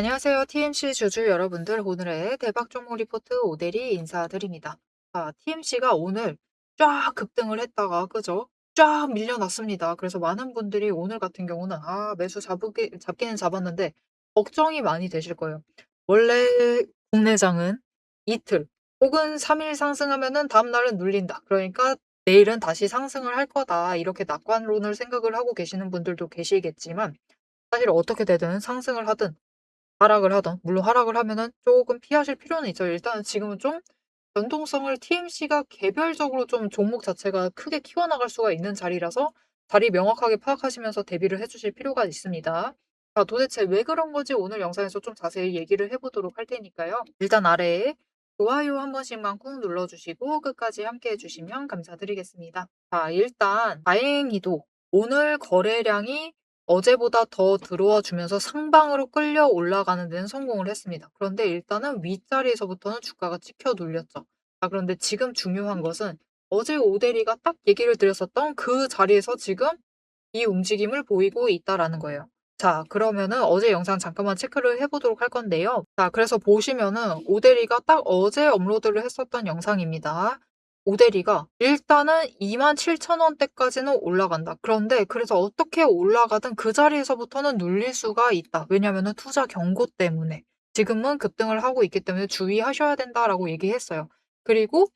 안녕하세요. TMC 주주 여러분들. 오늘의 대박 종목 리포트 오대리 인사드립니다. TMC가 오늘 쫙 급등을 했다가, 그죠? 쫙 밀려났습니다. 그래서 많은 분들이 오늘 같은 경우는, 매수 잡기는 잡았는데, 걱정이 많이 되실 거예요. 원래 국내장은 이틀 혹은 3일 상승하면은 다음날은 눌린다. 그러니까 내일은 다시 상승을 할 거다. 이렇게 낙관론을 생각을 하고 계시는 분들도 계시겠지만, 사실 어떻게 되든 상승을 하든 하락을 하든, 물론 하락을 하면은 쪼금 피하실 필요는 있죠. 일단은 지금은 좀 변동성을 TMC가 개별적으로 좀 종목 자체가 크게 키워나갈 수가 있는 자리라서 자리 명확하게 파악하시면서 대비를 해 주실 필요가 있습니다. 도대체 왜 그런 건지 오늘 영상에서 좀 자세히 얘기를 해 보도록 할 테니까요. 일단 아래에 좋아요 한 번씩만 꾹 눌러 주시고 끝까지 함께 해 주시면 감사드리겠습니다. 일단 다행히도 오늘 거래량이 어제보다 더 들어와 주면서 상방으로 끌려 올라가는 데는 성공을 했습니다. 그런데 일단은 윗자리에서부터는 주가가 찍혀 눌렸죠. 그런데 지금 중요한 것은 어제 오대리가 딱 얘기를 드렸었던 그 자리에서 지금 이 움직임을 보이고 있다라는 거예요. 그러면은 어제 영상 잠깐만 체크를 해 보도록 할 건데요. 그래서 보시면은 오대리가 딱 어제 업로드를 했었던 영상입니다. 오대리가 일단은 27,000원대까지는 올라간다. 그런데 그래서 어떻게 올라가든 그 자리에서부터는 눌릴 수가 있다. 왜냐면은 투자 경고 때문에. 지금은 급등을 하고 있기 때문에 주의하셔야 된다라고 얘기했어요. 그리고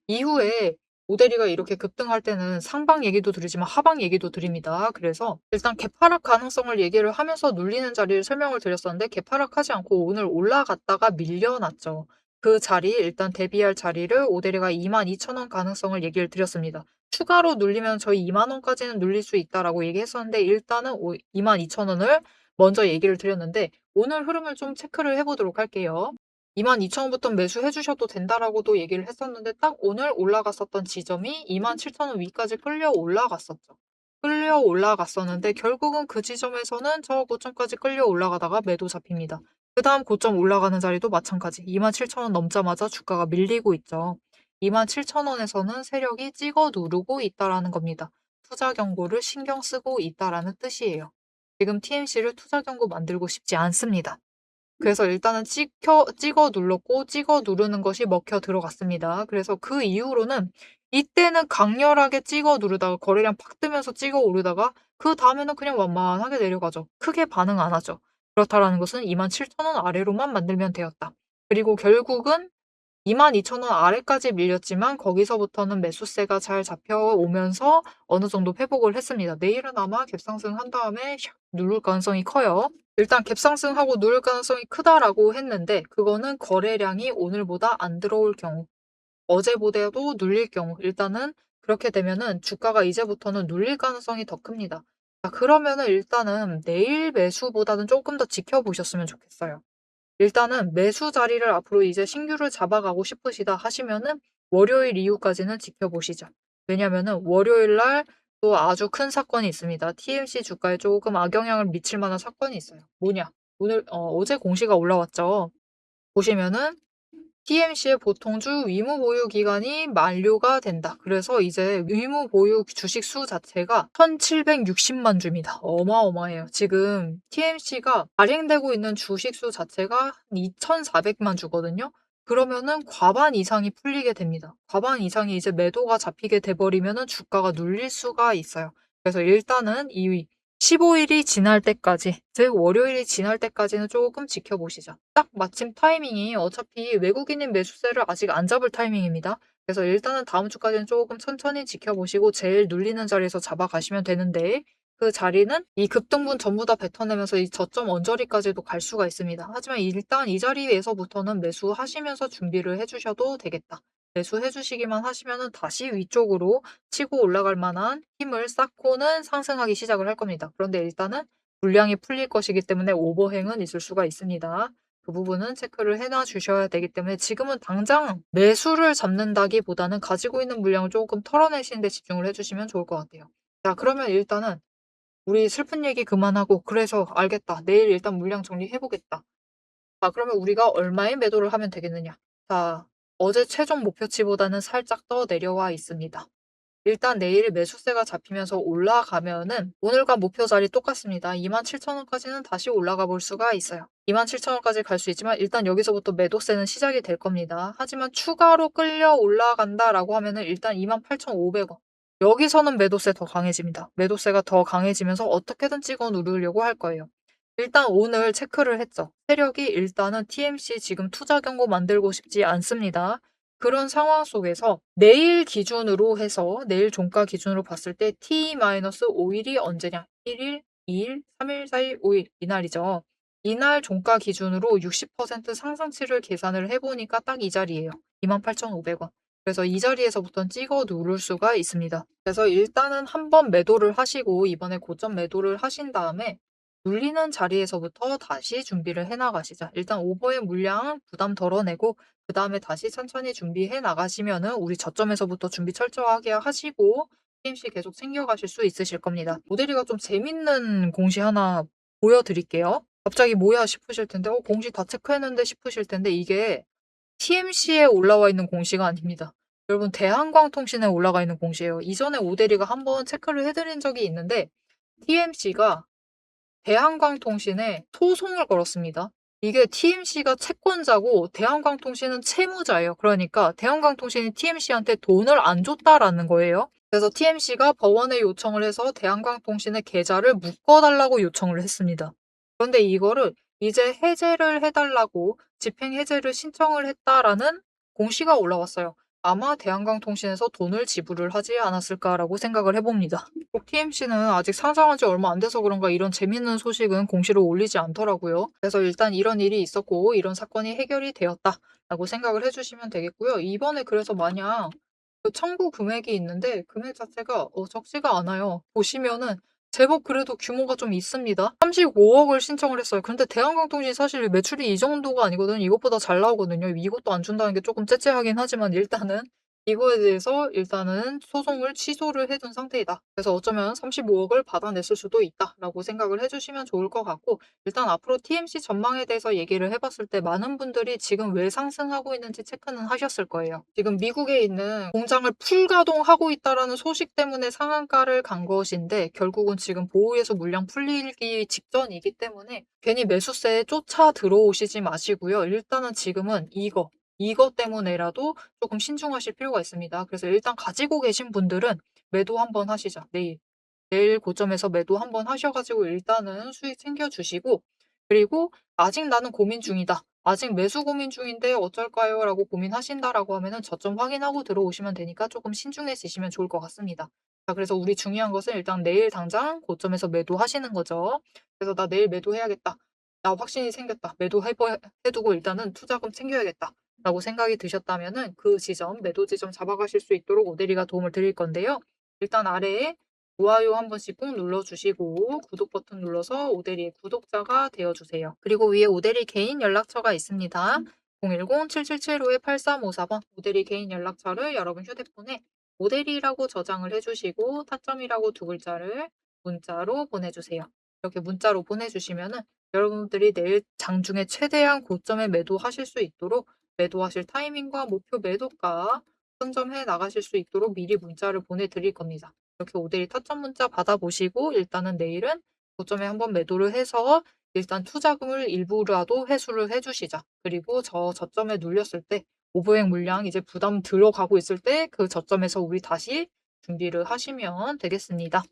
이후에 모델이가 이렇게 급등할 때는 상방 얘기도 드리지만 하방 얘기도 드립니다. 그래서 일단 개파락 가능성을 얘기를 하면서 눌리는 자리를 설명을 드렸었는데 개파락하지 않고 오늘 올라갔다가 밀려났죠. 그 자리 일단 대비할 자리를 오데리가 22,000원 가능성을 얘기를 드렸습니다. 추가로 눌리면 저희 2만 원까지는 눌릴 수 있다라고 얘기했었는데 일단은 22,000원을 먼저 얘기를 드렸는데 오늘 흐름을 좀 체크를 해보도록 할게요. 22,000원부터 매수해 주셔도 된다라고도 얘기를 했었는데 딱 오늘 올라갔었던 지점이 27,000원 위까지 끌려 올라갔었죠. 끌려 올라갔었는데 결국은 그 지점에서는 저 고점까지 끌려 올라가다가 매도 잡힙니다. 그다음 고점 올라가는 자리도 마찬가지. 27,000원 넘자마자 주가가 밀리고 있죠. 27,000원에서는 세력이 찍어 누르고 있다라는 겁니다. 투자 경고를 신경 쓰고 있다라는 뜻이에요. 지금 TMC를 투자 경고 만들고 싶지 않습니다. 그래서 일단은 찍어 눌렀고 찍어 누르는 것이 먹혀 들어갔습니다. 그래서 그 이후로는 이때는 강렬하게 찍어 누르다가 거래량 팍 뜨면서 찍어 오르다가 그다음에는 그냥 완만하게 내려가죠. 크게 반응 안 하죠. 그렇다라는 것은 27,000원 아래로만 만들면 되었다. 그리고 결국은 22,000원 아래까지 밀렸지만 거기서부터는 매수세가 잘 잡혀오면서 어느 정도 회복을 했습니다. 내일은 아마 갭상승한 다음에 샥 누를 가능성이 커요. 일단 갭상승하고 누를 가능성이 크다라고 했는데 그거는 거래량이 오늘보다 안 들어올 경우, 어제보다도 눌릴 경우 일단은 그렇게 되면은 주가가 이제부터는 눌릴 가능성이 더 큽니다. 그러면은 일단은 내일 매수보다는 조금 더 지켜보셨으면 좋겠어요. 일단은 매수 자리를 앞으로 이제 신규를 잡아가고 싶으시다 하시면은 월요일 이후까지는 지켜보시죠. 왜냐면은 월요일 날 또 아주 큰 사건이 있습니다. TMC 주가에 조금 악영향을 미칠 만한 사건이 있어요. 뭐냐? 어제 공시가 올라왔죠. 보시면은 TMC의 보통주 의무 보유 기간이 만료가 된다. 그래서 이제 의무 보유 주식 수 자체가 1,760만 주입니다. 어마어마해요. 지금 TMC가 발행되고 있는 주식 수 자체가 2,400만 주거든요. 그러면은 과반 이상이 풀리게 됩니다. 과반 이상이 이제 매도가 잡히게 돼버리면은 주가가 눌릴 수가 있어요. 그래서 일단은 이 15일이 지날 때까지, 즉 월요일이 지날 때까지는 조금 지켜보시죠. 딱 마침 타이밍이 어차피 외국인인 매수세를 아직 안 잡을 타이밍입니다. 그래서 일단은 다음 주까지는 조금 천천히 지켜보시고 제일 눌리는 자리에서 잡아가시면 되는데 그 자리는 이 급등분 전부 다 뱉어내면서 이 저점 언저리까지도 갈 수가 있습니다. 하지만 일단 이 자리에서부터는 매수하시면서 준비를 해주셔도 되겠다. 매수해 주시기만 하시면은 다시 위쪽으로 치고 올라갈 만한 힘을 쌓고는 상승하기 시작을 할 겁니다. 그런데 일단은 물량이 풀릴 것이기 때문에 오버행은 있을 수가 있습니다. 그 부분은 체크를 해놔 주셔야 되기 때문에 지금은 당장 매수를 잡는다기보다는 가지고 있는 물량을 조금 털어내시는 데 집중을 해주시면 좋을 것 같아요. 그러면 일단은 우리 슬픈 얘기 그만하고 그래서 알겠다. 내일 일단 물량 정리해 보겠다. 그러면 우리가 얼마에 매도를 하면 되겠느냐? 어제 최종 목표치보다는 살짝 더 내려와 있습니다. 일단 내일 매수세가 잡히면서 올라가면은 오늘과 목표 자리 똑같습니다. 27,000원까지는 다시 올라가 볼 수가 있어요. 27,000원까지 갈 수 있지만 일단 여기서부터 매도세는 시작이 될 겁니다. 하지만 추가로 끌려 올라간다라고 하면은 일단 28,500원. 여기서는 매도세 더 강해집니다. 매도세가 더 강해지면서 어떻게든 찍어 누르려고 할 거예요. 일단 오늘 체크를 했죠. 세력이 일단은 TMC 지금 투자 경고 만들고 싶지 않습니다. 그런 상황 속에서 내일 기준으로 해서 내일 종가 기준으로 봤을 때 T-5일이 언제냐? 1일, 2일, 3일, 4일, 5일 이날이죠. 이날 종가 기준으로 60% 상승치를 계산을 해보니까 딱 이 자리예요. 28,500원. 그래서 이 자리에서부터 찍어 누를 수가 있습니다. 그래서 일단은 한번 매도를 하시고 이번에 고점 매도를 하신 다음에 눌리는 자리에서부터 다시 준비를 해 나가시자. 일단 오버의 물량 부담 덜어내고 그 다음에 다시 천천히 준비해 나가시면은 우리 저점에서부터 준비 철저하게 하시고 TMC 계속 챙겨가실 수 있으실 겁니다. 모델이가 좀 재밌는 공시 하나 보여드릴게요. 갑자기 뭐야 싶으실 텐데 공시 다 체크했는데 싶으실 텐데 이게 TMC에 올라와 있는 공시가 아닙니다. 여러분 대한광통신에 올라가 있는 공시예요. 이전에 오대리가 한번 체크를 해드린 적이 있는데 TMC가 대한광통신에 소송을 걸었습니다. 이게 TMC가 채권자고 대한광통신은 채무자예요. 그러니까 대한광통신이 TMC한테 돈을 안 줬다라는 거예요. 그래서 TMC가 법원에 요청을 해서 대한광통신의 계좌를 묶어달라고 요청을 했습니다. 그런데 이거를 이제 해제를 해달라고 집행해제를 신청을 했다라는 공시가 올라왔어요. 아마 대한광통신에서 돈을 지불을 하지 않았을까라고 생각을 해봅니다. 꼭 TMC는 아직 상장한 지 얼마 안 돼서 그런가 이런 재밌는 소식은 공시로 올리지 않더라고요. 그래서 일단 이런 일이 있었고 이런 사건이 해결이 되었다라고 생각을 해주시면 되겠고요. 이번에 그래서 만약 그 청구 금액이 있는데 금액 자체가 적지가 않아요. 보시면은 제법 그래도 규모가 좀 있습니다. 35억을 신청을 했어요. 그런데 대한광통신 사실 매출이 이 정도가 아니거든요. 이것보다 잘 나오거든요. 이것도 안 준다는 게 조금 째째하긴 하지만 일단은 이거에 대해서 일단은 소송을 취소를 해둔 상태이다. 그래서 어쩌면 35억을 받아냈을 수도 있다라고 생각을 해주시면 좋을 것 같고 일단 앞으로 TMC 전망에 대해서 얘기를 해봤을 때 많은 분들이 지금 왜 상승하고 있는지 체크는 하셨을 거예요. 지금 미국에 있는 공장을 풀가동하고 있다라는 소식 때문에 상한가를 간 것인데 결국은 지금 보호에서 물량 풀리기 직전이기 때문에 괜히 매수세에 쫓아 들어오시지 마시고요. 일단은 지금은 이것 때문에라도 조금 신중하실 필요가 있습니다. 그래서 일단 가지고 계신 분들은 매도 한번 하시자. 내일 고점에서 매도 한번 하셔가지고 일단은 수익 챙겨주시고 그리고 아직 나는 고민 중이다. 아직 매수 고민 중인데 어쩔까요? 라고 고민하신다라고 하면은 저점 확인하고 들어오시면 되니까 조금 신중해지시면 좋을 것 같습니다. 자, 그래서 우리 중요한 것은 일단 내일 당장 고점에서 매도하시는 거죠. 그래서 나 내일 매도해야겠다. 나 확신이 생겼다. 해두고 일단은 투자금 챙겨야겠다. 라고 생각이 드셨다면은 그 지점, 매도 지점 잡아가실 수 있도록 오대리가 도움을 드릴 건데요. 일단 아래에 좋아요 한 번씩 꾹 눌러주시고 구독 버튼 눌러서 오대리의 구독자가 되어주세요. 그리고 위에 오대리 개인 연락처가 있습니다. 010-7775-8354번 오대리 개인 연락처를 여러분 휴대폰에 오대리라고 저장을 해주시고 타점이라고 두 글자를 문자로 보내주세요. 이렇게 문자로 보내주시면은 여러분들이 내일 장중에 최대한 고점에 매도하실 수 있도록 매도하실 타이밍과 목표 매도가 선점해 나가실 수 있도록 미리 문자를 보내드릴 겁니다. 이렇게 오데이 타점 문자 받아보시고 일단은 내일은 고점에 한번 매도를 해서 일단 투자금을 일부라도 회수를 해주시자. 그리고 저점에 눌렸을 때 오버행 물량 이제 부담 들어가고 있을 때 그 저점에서 우리 다시 준비를 하시면 되겠습니다.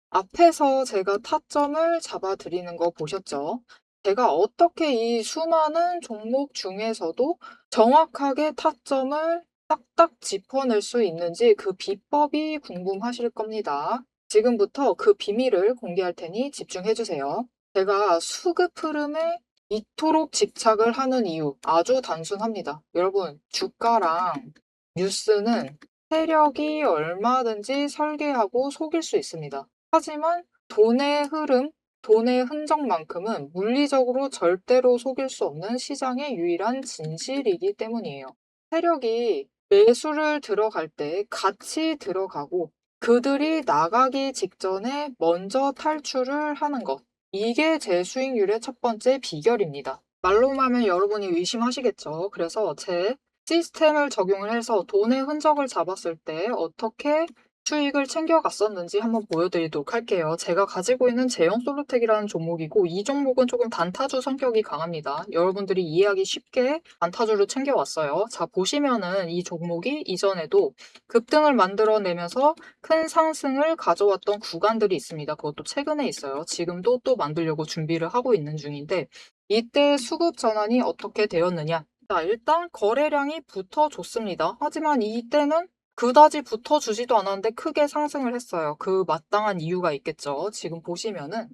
앞에서 제가 타점을 잡아드리는 거 보셨죠? 제가 어떻게 이 수많은 종목 중에서도 정확하게 타점을 딱딱 짚어낼 수 있는지 그 비법이 궁금하실 겁니다. 지금부터 그 비밀을 공개할 테니 집중해주세요. 제가 수급 흐름에 이토록 집착을 하는 이유 아주 단순합니다. 여러분, 주가랑 뉴스는 세력이 얼마든지 설계하고 속일 수 있습니다. 하지만 돈의 흐름, 돈의 흔적만큼은 물리적으로 절대로 속일 수 없는 시장의 유일한 진실이기 때문이에요. 세력이 매수를 들어갈 때 같이 들어가고 그들이 나가기 직전에 먼저 탈출을 하는 것. 이게 제 수익률의 첫 번째 비결입니다. 말로만 하면 여러분이 의심하시겠죠. 그래서 제 시스템을 적용을 해서 돈의 흔적을 잡았을 때 어떻게 수익을 챙겨갔었는지 한번 보여드리도록 할게요. 제가 가지고 있는 제형 솔루텍이라는 종목이고 이 종목은 조금 단타주 성격이 강합니다. 여러분들이 이해하기 쉽게 단타주를 챙겨왔어요. 자, 보시면은 이 종목이 이전에도 급등을 만들어내면서 큰 상승을 가져왔던 구간들이 있습니다. 그것도 최근에 있어요. 지금도 또 만들려고 준비를 하고 있는 중인데 이때 수급 전환이 어떻게 되었느냐? 자, 일단 거래량이 붙어줬습니다. 하지만 이때는 그다지 붙어주지도 않았는데 크게 상승을 했어요. 그 마땅한 이유가 있겠죠. 지금 보시면은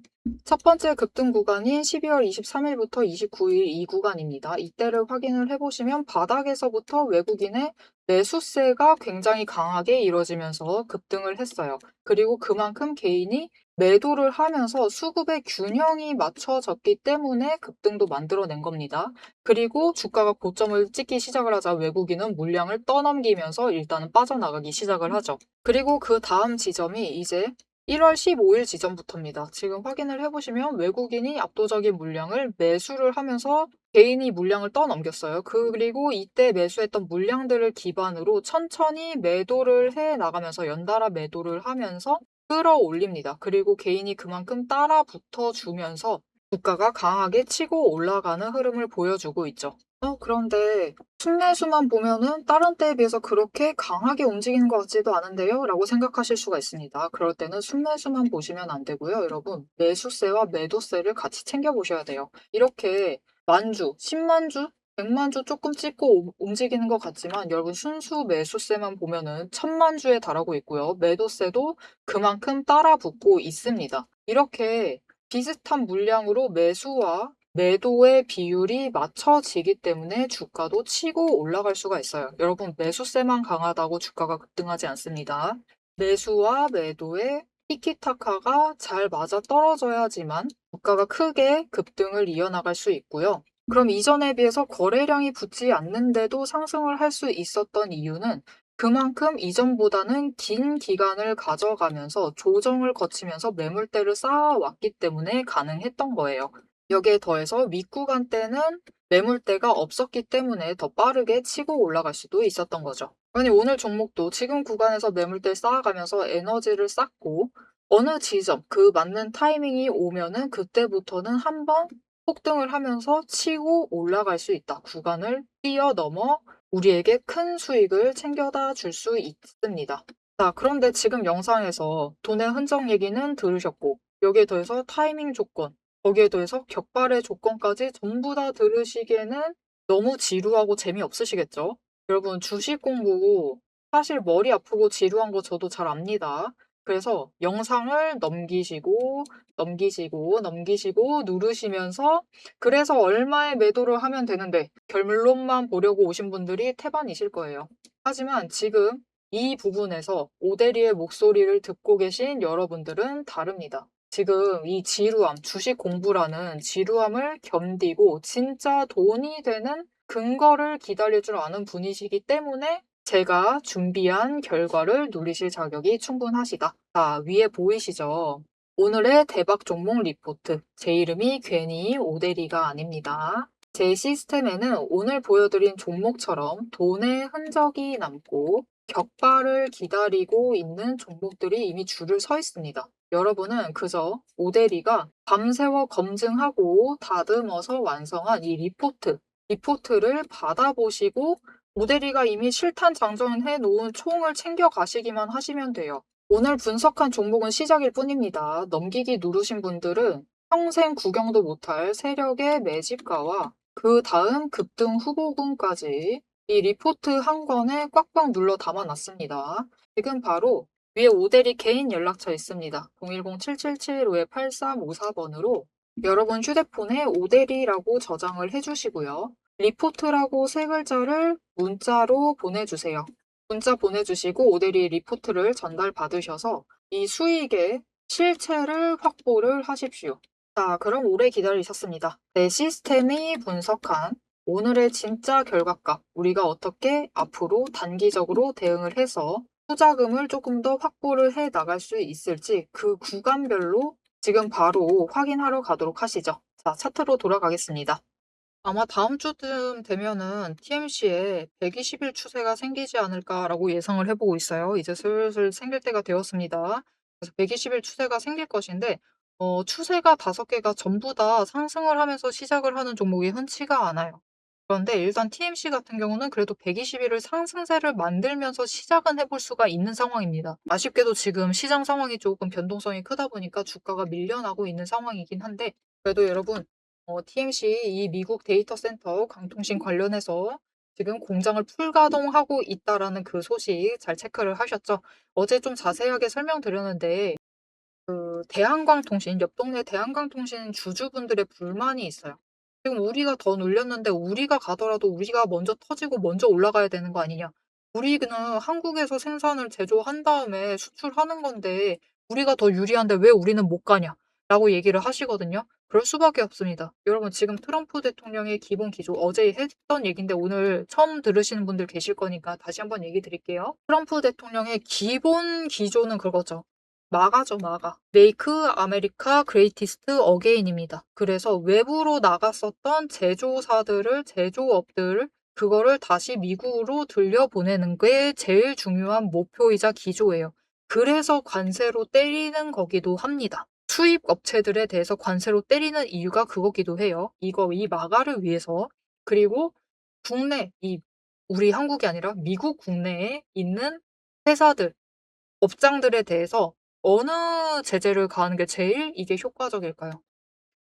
첫 번째 급등 구간인 12월 23일부터 29일 이 구간입니다. 이때를 확인을 해보시면 바닥에서부터 외국인의 매수세가 굉장히 강하게 이뤄지면서 급등을 했어요. 그리고 그만큼 개인이 매도를 하면서 수급의 균형이 맞춰졌기 때문에 급등도 만들어낸 겁니다. 그리고 주가가 고점을 찍기 시작을 하자 외국인은 물량을 떠넘기면서 일단은 빠져나가기 시작을 하죠. 그리고 그 다음 지점이 이제 1월 15일 지점부터입니다. 지금 확인을 해보시면 외국인이 압도적인 물량을 매수를 하면서 개인이 물량을 떠넘겼어요. 그리고 이때 매수했던 물량들을 기반으로 천천히 매도를 해 나가면서 연달아 매도를 하면서 끌어올립니다. 그리고 개인이 그만큼 따라 붙어주면서 주가가 강하게 치고 올라가는 흐름을 보여주고 있죠. 그런데 순매수만 보면은 다른 때에 비해서 그렇게 강하게 움직이는 것 같지도 않은데요? 라고 생각하실 수가 있습니다. 그럴 때는 순매수만 보시면 안 되고요. 여러분, 매수세와 매도세를 같이 챙겨보셔야 돼요. 이렇게 만주, 10만주, 100만주 조금 찍고 움직이는 것 같지만 여러분 순수 매수세만 보면은 1000만주에 달하고 있고요. 매도세도 그만큼 따라 붙고 있습니다. 이렇게 비슷한 물량으로 매수와 매도의 비율이 맞춰지기 때문에 주가도 치고 올라갈 수가 있어요. 여러분, 매수세만 강하다고 주가가 급등하지 않습니다. 매수와 매도의 티키타카가 잘 맞아 떨어져야지만 주가가 크게 급등을 이어나갈 수 있고요. 그럼 이전에 비해서 거래량이 붙지 않는데도 상승을 할 수 있었던 이유는 그만큼 이전보다는 긴 기간을 가져가면서 조정을 거치면서 매물대를 쌓아왔기 때문에 가능했던 거예요. 여기에 더해서 윗구간 때는 매물대가 없었기 때문에 더 빠르게 치고 올라갈 수도 있었던 거죠. 아니, 오늘 종목도 지금 구간에서 매물대 쌓아가면서 에너지를 쌓고 어느 지점, 그 맞는 타이밍이 오면은 그때부터는 한번 폭등을 하면서 치고 올라갈 수 있다. 구간을 뛰어넘어 우리에게 큰 수익을 챙겨다 줄 수 있습니다. 자, 그런데 지금 영상에서 돈의 흔적 얘기는 들으셨고 여기에 더해서 타이밍 조건, 거기에 더해서 격발의 조건까지 전부 다 들으시기에는 너무 지루하고 재미없으시겠죠? 여러분, 주식 공부 사실 머리 아프고 지루한 거 저도 잘 압니다. 그래서 영상을 넘기시고 누르시면서 그래서 얼마에 매도를 하면 되는데 결론만 보려고 오신 분들이 태반이실 거예요. 하지만 지금 이 부분에서 오대리의 목소리를 듣고 계신 여러분들은 다릅니다. 지금 이 지루함, 주식 공부라는 지루함을 견디고 진짜 돈이 되는 근거를 기다릴 줄 아는 분이시기 때문에 제가 준비한 결과를 누리실 자격이 충분하시다. 자, 위에 보이시죠? 오늘의 대박 종목 리포트. 제 이름이 괜히 오대리가 아닙니다. 제 시스템에는 오늘 보여드린 종목처럼 돈의 흔적이 남고 격발을 기다리고 있는 종목들이 이미 줄을 서 있습니다. 여러분은 그저 오대리가 밤새워 검증하고 다듬어서 완성한 이 리포트를 받아보시고 오대리가 이미 실탄 장전해 놓은 총을 챙겨 가시기만 하시면 돼요. 오늘 분석한 종목은 시작일 뿐입니다. 넘기기 누르신 분들은 평생 구경도 못할 세력의 매집가와 그 다음 급등 후보군까지 이 리포트 한 권에 꽉꽉 눌러 담아놨습니다. 지금 바로 위에 오대리 개인 연락처 있습니다. 010-7775-8354번으로 여러분 휴대폰에 오대리라고 저장을 해주시고요. 리포트라고 세 글자를 문자로 보내주세요. 문자 보내주시고 오대리 리포트를 전달받으셔서 이 수익의 실체를 확보를 하십시오. 자, 그럼 오래 기다리셨습니다. 내 시스템이 분석한 오늘의 진짜 결과값, 우리가 어떻게 앞으로 단기적으로 대응을 해서 투자금을 조금 더 확보를 해 나갈 수 있을지 그 구간별로 지금 바로 확인하러 가도록 하시죠. 자, 차트로 돌아가겠습니다. 아마 다음 주쯤 되면은 TMC에 120일 추세가 생기지 않을까라고 예상을 해 보고 있어요. 이제 슬슬 생길 때가 되었습니다. 그래서 120일 추세가 생길 것인데 추세가 5 개가 전부 다 상승을 하면서 시작을 하는 종목이 흔치가 않아요. 그런데 일단 TMC 같은 경우는 그래도 120 일을 상승세를 만들면서 시작은 해볼 수가 있는 상황입니다. 아쉽게도 지금 시장 상황이 조금 변동성이 크다 보니까 주가가 밀려나고 있는 상황이긴 한데, 그래도 여러분 TMC 이 미국 데이터 센터 강통신 관련해서 지금 공장을 풀가동하고 있다라는 그 소식 잘 체크를 하셨죠? 어제 좀 자세하게 설명드렸는데 그 대한광통신, 옆 동네 대한광통신 주주분들의 불만이 있어요. 지금 우리가 더 눌렸는데 우리가 가더라도 우리가 먼저 터지고 먼저 올라가야 되는 거 아니냐. 우리는 한국에서 생산을 제조한 다음에 수출하는 건데 우리가 더 유리한데 왜 우리는 못 가냐. 라고 얘기를 하시거든요. 그럴 수밖에 없습니다. 여러분 지금 트럼프 대통령의 기본 기조 어제 했던 얘기인데 오늘 처음 들으시는 분들 계실 거니까 다시 한번 얘기 드릴게요. 트럼프 대통령의 기본 기조는 그거죠. 마가죠, 마가. Make America Greatest Again입니다. 그래서 외부로 나갔었던 제조업들을 그거를 다시 미국으로 들여보내는 게 제일 중요한 목표이자 기조예요. 그래서 관세로 때리는 거기도 합니다. 수입 업체들에 대해서 관세로 때리는 이유가 그거기도 해요. 이 마가를 위해서. 그리고 국내, 우리 한국이 아니라 미국 국내에 있는 회사들, 업장들에 대해서 어느 제재를 가하는 게 제일 이게 효과적일까요?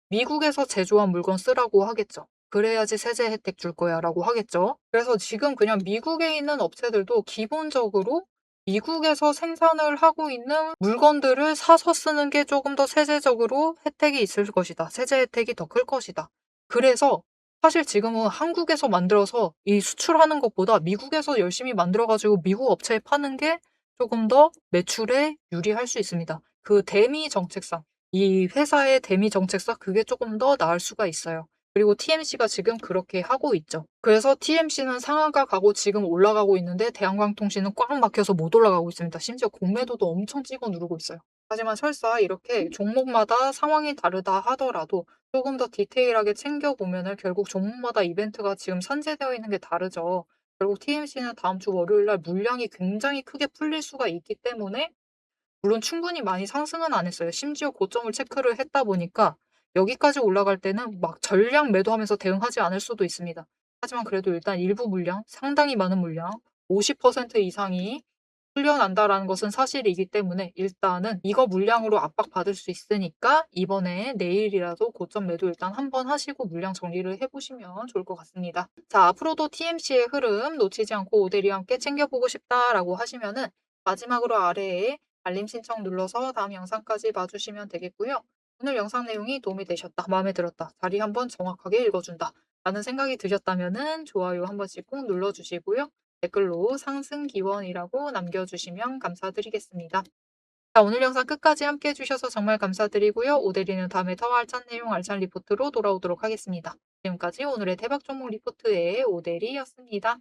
미국에서 제조한 물건 쓰라고 하겠죠. 그래야지 세제 혜택 줄 거야 라고 하겠죠. 그래서 지금 그냥 미국에 있는 업체들도 기본적으로 미국에서 생산을 하고 있는 물건들을 사서 쓰는 게 조금 더 세제적으로 혜택이 있을 것이다. 세제 혜택이 더 클 것이다. 그래서 사실 지금은 한국에서 만들어서 이 수출하는 것보다 미국에서 열심히 만들어 가지고 미국 업체에 파는 게 조금 더 매출에 유리할 수 있습니다. 그 대미 정책상, 이 회사의 대미 정책상 그게 조금 더 나을 수가 있어요. 그리고 TMC가 지금 그렇게 하고 있죠. 그래서 TMC는 상한가 가고 지금 올라가고 있는데 대한광통신은 꽉 막혀서 못 올라가고 있습니다. 심지어 공매도도 엄청 찍어 누르고 있어요. 하지만 설사 이렇게 종목마다 상황이 다르다 하더라도 조금 더 디테일하게 챙겨보면은 결국 종목마다 이벤트가 지금 산재되어 있는 게 다르죠. 결국 TMC는 다음 주 월요일 날 물량이 굉장히 크게 풀릴 수가 있기 때문에, 물론 충분히 많이 상승은 안 했어요. 심지어 고점을 체크를 했다 보니까 여기까지 올라갈 때는 막 전량 매도하면서 대응하지 않을 수도 있습니다. 하지만 그래도 일단 일부 물량, 상당히 많은 물량, 50% 이상이 풀려난다라는 것은 사실이기 때문에 일단은 이거 물량으로 압박받을 수 있으니까 이번에 내일이라도 고점 매도 일단 한번 하시고 물량 정리를 해보시면 좋을 것 같습니다. 자, 앞으로도 TMC의 흐름 놓치지 않고 오데리와 함께 챙겨보고 싶다라고 하시면은 마지막으로 아래에 알림 신청 눌러서 다음 영상까지 봐주시면 되겠고요. 오늘 영상 내용이 도움이 되셨다, 마음에 들었다, 자리 한번 정확하게 읽어준다 라는 생각이 드셨다면은 좋아요 한 번씩 꼭 눌러주시고요. 댓글로 상승 기원이라고 남겨주시면 감사드리겠습니다. 자, 오늘 영상 끝까지 함께 해주셔서 정말 감사드리고요. 오데리는 다음에 더 알찬 내용, 알찬 리포트로 돌아오도록 하겠습니다. 지금까지 오늘의 대박 종목 리포트의 오데리였습니다.